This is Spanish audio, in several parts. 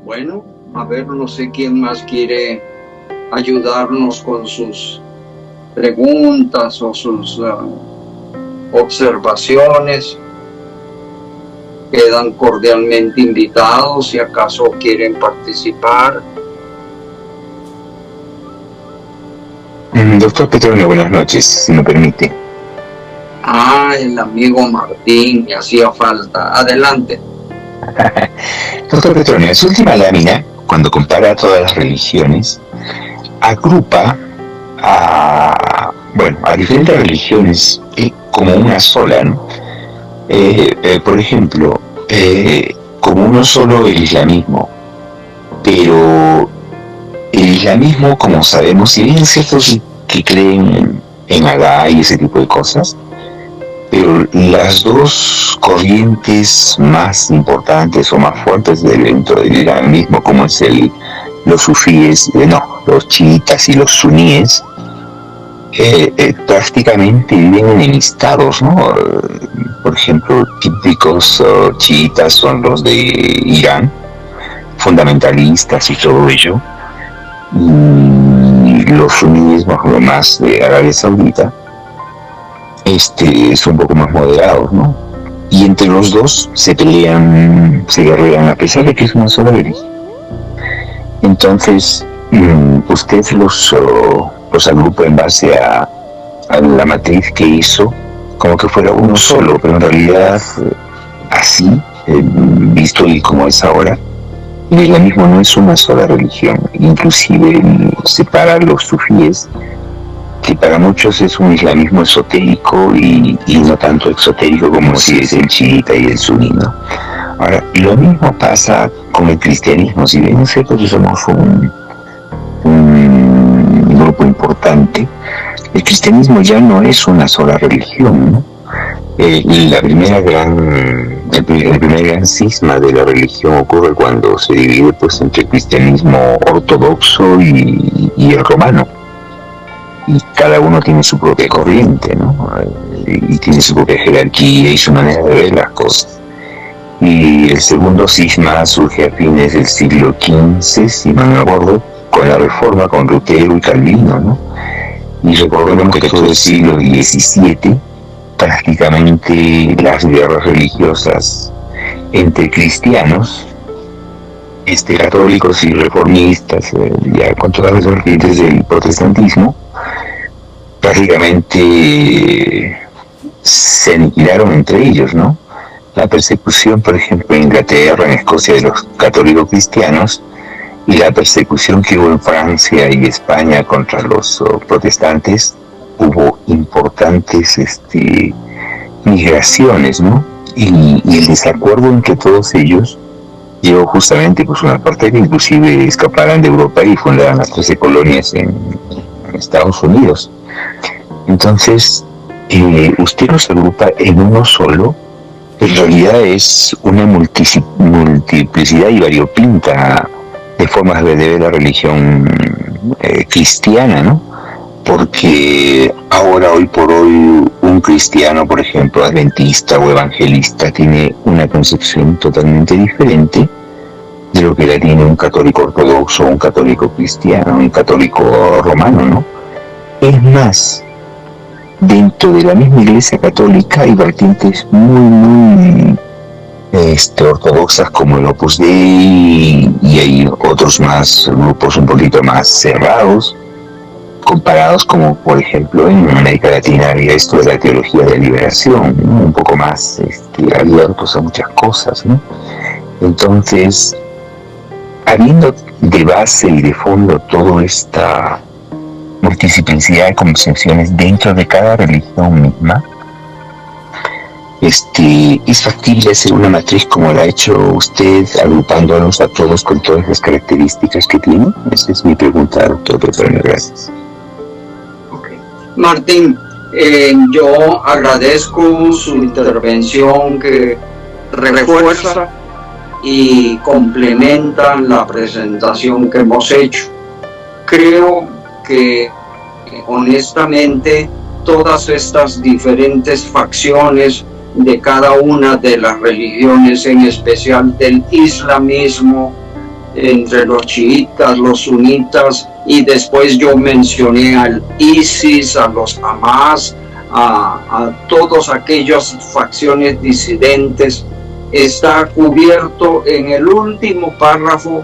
Bueno, a ver, no sé quién más quiere ayudarnos con sus preguntas o sus observaciones. Quedan cordialmente invitados si acaso quieren participar. Doctor Petronio, buenas noches, si me permite. El amigo Martín, me hacía falta. Adelante. Doctor Petronio, en su última lámina, cuando compara todas las religiones, agrupa a diferentes religiones como una sola, ¿no? Por ejemplo, como uno solo el islamismo, pero el islamismo, como sabemos, si bien es cierto que creen en Alá y ese tipo de cosas, pero las dos corrientes más importantes o más fuertes dentro del islamismo, como es los sufíes, los chiitas y los suníes, prácticamente viven enemistados, ¿no? Por ejemplo, típicos chiitas son los de Irán, fundamentalistas y todo ello, y los suníes, lo más de Arabia Saudita, son un poco más moderados, ¿no? Y entre los dos se pelean, se guerrean, a pesar de que es una sola religión. Entonces, usted los agrupa en base a la matriz que hizo, como que fuera uno solo, pero en realidad, así, visto y como es ahora, el islamismo no es una sola religión. Inclusive separa a los sufíes, que para muchos es un islamismo esotérico y no tanto exotérico como si es el chiita y el suní, ¿no? Ahora, lo mismo pasa con el cristianismo. Si bien es cierto que somos un grupo importante, el cristianismo ya no es una sola religión, ¿no? El primer gran cisma de la religión ocurre cuando se divide pues entre el cristianismo ortodoxo y el romano. Y cada uno tiene su propia corriente, ¿no? Y tiene su propia jerarquía y su manera de ver las cosas. Y el segundo cisma surge a fines del siglo XV, si no me acuerdo, con la Reforma, con Lutero y Calvino, ¿no? Y recordemos que todo el siglo XVII, prácticamente las guerras religiosas entre cristianos, católicos y reformistas, ya con todas las vertientes del protestantismo, prácticamente se aniquilaron entre ellos, ¿no? La persecución, por ejemplo, en Inglaterra, en Escocia, de los católicos cristianos, y la persecución que hubo en Francia y España contra los protestantes, hubo importantes migraciones, ¿no? Y el desacuerdo entre todos ellos llevó justamente pues una parte que inclusive escaparan de Europa y fundaran las 13 colonias en Estados Unidos. Entonces, usted los agrupa en uno solo, en realidad es una multiplicidad y variopinta de formas de ver la religión cristiana, ¿no? Porque ahora, hoy por hoy, un cristiano, por ejemplo, adventista o evangelista, tiene una concepción totalmente diferente de lo que la tiene un católico ortodoxo, un católico cristiano, un católico romano, ¿no? Es más, dentro de la misma Iglesia Católica hay vertientes muy ortodoxas como el Opus Dei, y hay otros más grupos un poquito más cerrados, comparados como por ejemplo en América Latina había esto de la teología de liberación, ¿no? Un poco más abiertos a muchas cosas, ¿no? Entonces, habiendo de base y de fondo toda esta multiplicidad de concepciones dentro de cada religión misma, es factible hacer una matriz como la ha hecho usted, agrupándonos a todos con todas las características que tiene. Esa es mi pregunta, doctor Petronio. Gracias. Okay. Martín, yo agradezco su intervención que refuerza y complementa la presentación que hemos hecho. Creo que honestamente todas estas diferentes facciones de cada una de las religiones, en especial del islamismo, entre los chiitas, los sunitas, y después yo mencioné al ISIS, a los Hamas, a todas aquellas facciones disidentes. Está cubierto en el último párrafo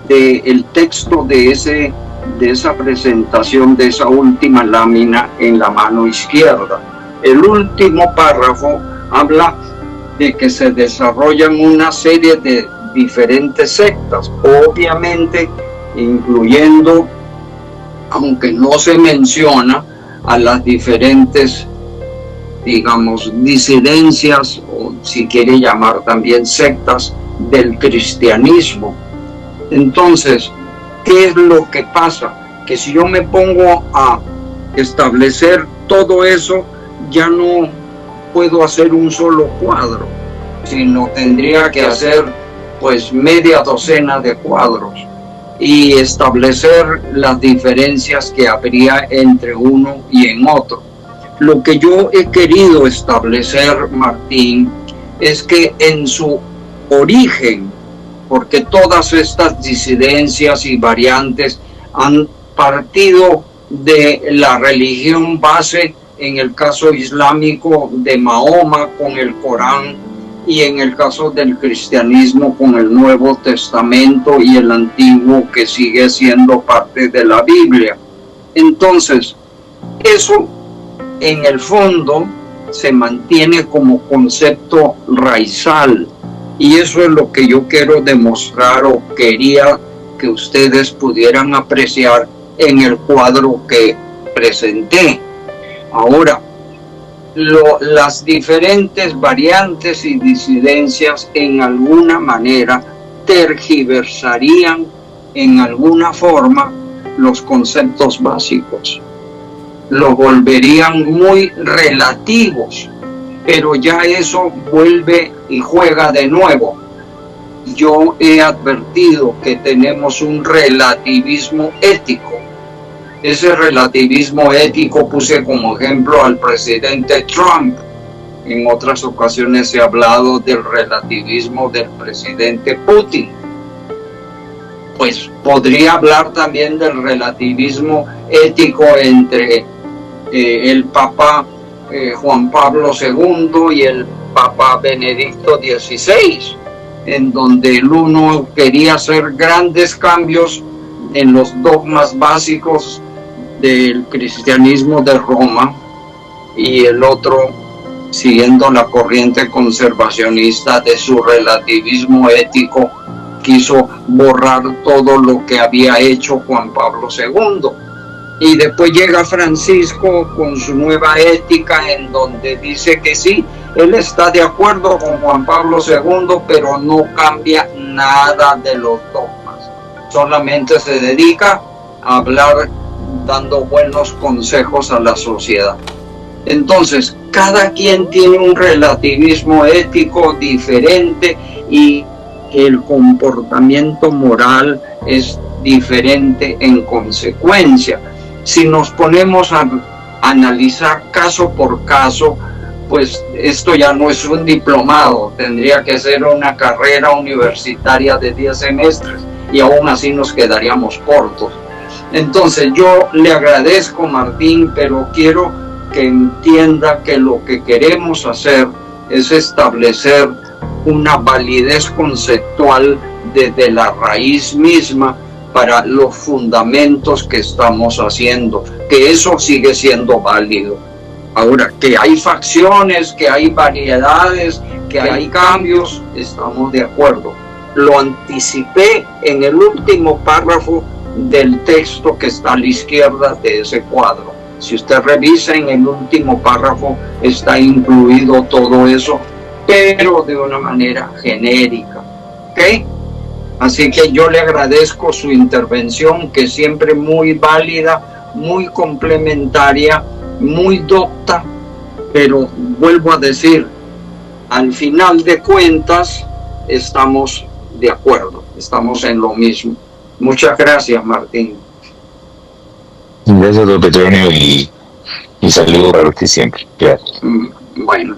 del texto de esa presentación, de esa última lámina en la mano izquierda. El último párrafo habla de que se desarrollan una serie de diferentes sectas, obviamente incluyendo, aunque no se menciona, a las diferentes, digamos, disidencias, o si quiere llamar también sectas, del cristianismo. Entonces, ¿qué es lo que pasa? Que si yo me pongo a establecer todo eso, ya no puedo hacer un solo cuadro, sino tendría que hacer pues media docena de cuadros y establecer las diferencias que habría entre uno y en otro. Lo que yo he querido establecer, Martín, es que en su origen, porque todas estas disidencias y variantes han partido de la religión base, en el caso islámico de Mahoma con el Corán, y en el caso del cristianismo con el Nuevo Testamento y el Antiguo, que sigue siendo parte de la Biblia. Entonces, eso en el fondo se mantiene como concepto raizal, y eso es lo que yo quiero demostrar, o quería que ustedes pudieran apreciar en el cuadro que presenté. Ahora, las diferentes variantes y disidencias en alguna manera tergiversarían en alguna forma los conceptos básicos, los volverían muy relativos, pero ya eso vuelve y juega de nuevo. Yo he advertido que tenemos un relativismo ético. Ese relativismo ético puse como ejemplo al presidente Trump. En otras ocasiones se ha hablado del relativismo del presidente Putin. Pues podría hablar también del relativismo ético entre el Papa Juan Pablo II y el Papa Benedicto XVI, en donde el uno quería hacer grandes cambios en los dogmas básicos del cristianismo de Roma, y el otro, siguiendo la corriente conservacionista de su relativismo ético, quiso borrar todo lo que había hecho Juan Pablo II. Y después llega Francisco con su nueva ética, en donde dice que sí, él está de acuerdo con Juan Pablo II, pero no cambia nada de los dogmas. Solamente se dedica a hablar dando buenos consejos a la sociedad. Entonces, cada quien tiene un relativismo ético diferente y el comportamiento moral es diferente en consecuencia. Si nos ponemos a analizar caso por caso, pues esto ya no es un diplomado, tendría que ser una carrera universitaria de 10 semestres y aún así nos quedaríamos cortos. Entonces yo le agradezco, Martín, pero quiero que entienda que lo que queremos hacer es establecer una validez conceptual desde la raíz misma para los fundamentos que estamos haciendo, que eso sigue siendo válido. Ahora, que hay facciones, que hay variedades, que hay cambios, estamos de acuerdo. Lo anticipé en el último párrafo del texto que está a la izquierda de ese cuadro. Si usted revisa en el último párrafo, está incluido todo eso, pero de una manera genérica. ¿Ok? Así que yo le agradezco su intervención, que siempre muy válida, muy complementaria, muy docta, pero vuelvo a decir, al final de cuentas, estamos de acuerdo, estamos en lo mismo. Muchas gracias, Martín. Gracias, don Petronio, y saludo para usted siempre. Gracias. Bueno.